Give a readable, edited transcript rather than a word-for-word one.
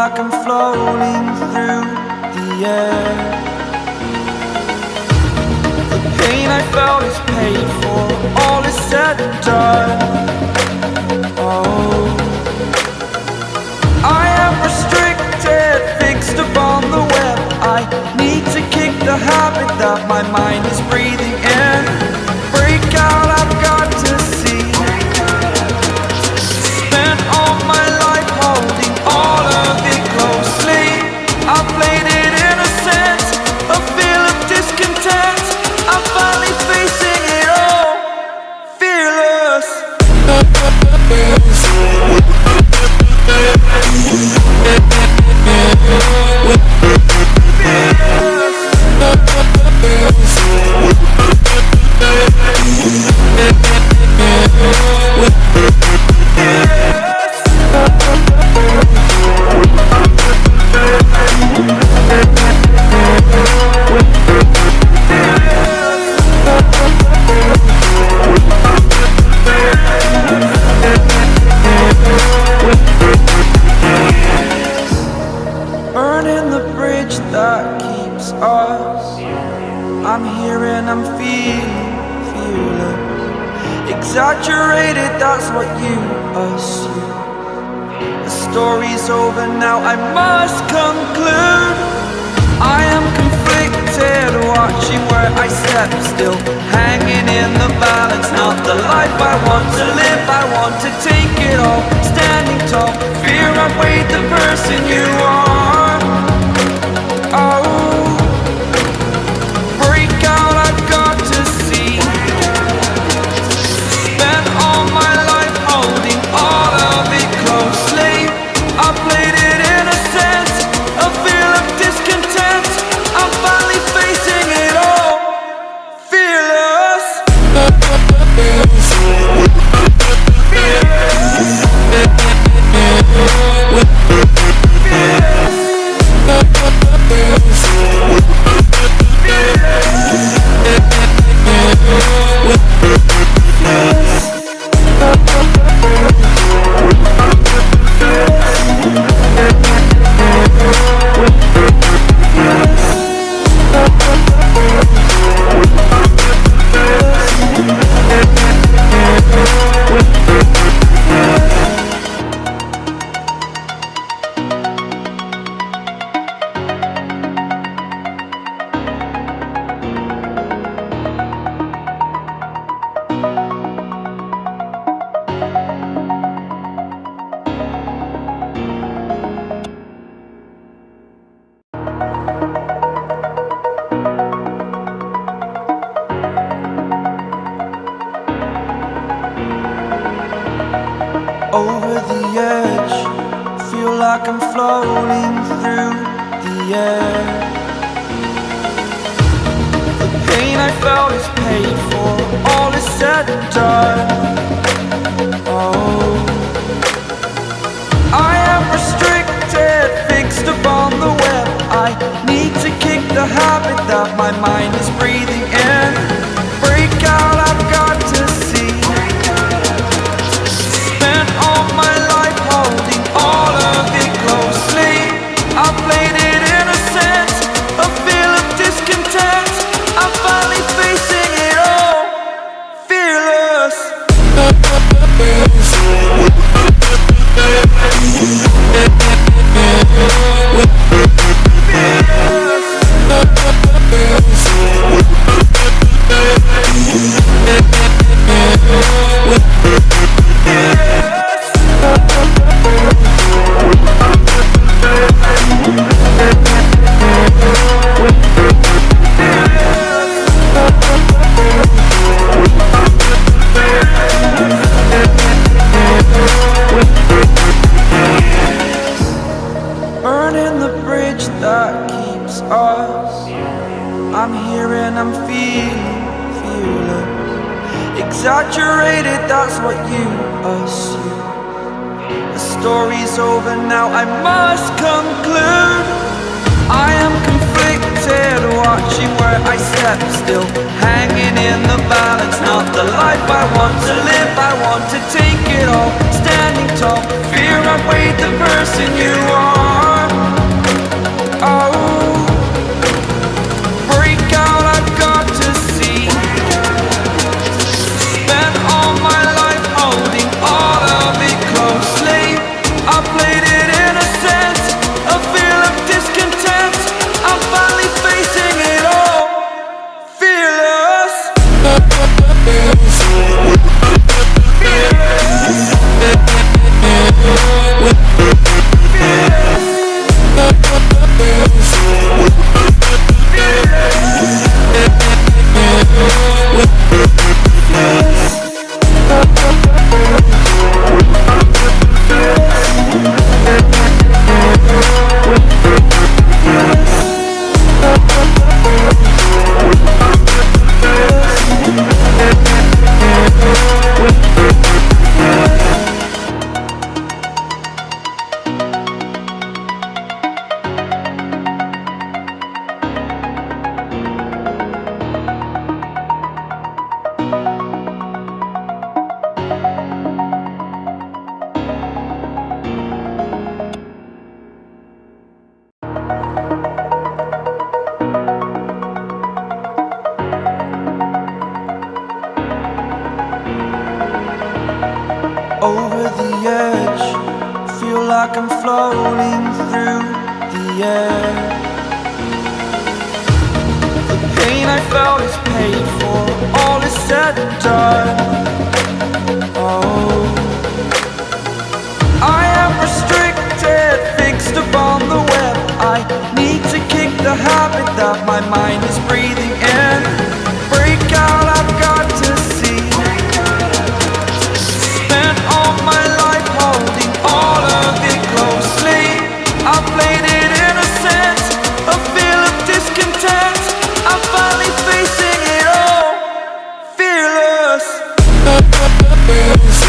like I'm floating through the air. The pain I felt is paid for, all is said and done. Oh, I am restricted, fixed upon the web. I need to kick the habit that my mind is breathing in. Break out, I've got to see. Spent all my life holding all of it closely. I played it innocent, a feel of discontent. I'm finally facing it all, fearless. Burning the bridge that keeps us. I'm here and I'm feeling fearless. Exaggerated, that's what you assume. The story's over now, I must conclude. I am conflicted, watching where I step still, hanging in the balance. Not the life I want to live, I want to take it all. Standing tall, fear outweighed the person you are. Oh, break out, I've got to see. Spent all my life holding all of it closely. I played it innocent, a feel of discontent. I'm finally facing it all, fearless. Over the edge, feel like I'm floating through the air. The pain I felt is paid for, all is said and done. Oh, I am restricted, fixed upon the web. I need to kick the habit that my mind is breathing in. Break out, I've got to see. Spent all my life holding all of it closely. I played it innocent, a feel of discontent. I'm finally facing it all, fearless. Burning the bridge that keeps us. I'm here and I'm feeling fearless. Exaggerated, that's what you assume. The story's over now, I must conclude. I am conflicted, watching where I step still, hanging in the balance. Not the life I want to live, I want to take it all. Standing tall, fear outweighed the person you are. like I'm floating through the air. The pain I felt is paid for, all is said and done. Oh, I am restricted, fixed upon the web. I need to kick the habit that my mind is breathing in. Break out, I've got to see. Spent all my life holding all of it closely. I played it innocent, a feel of discontent. I'm finally facing it all, fearless. Fearless.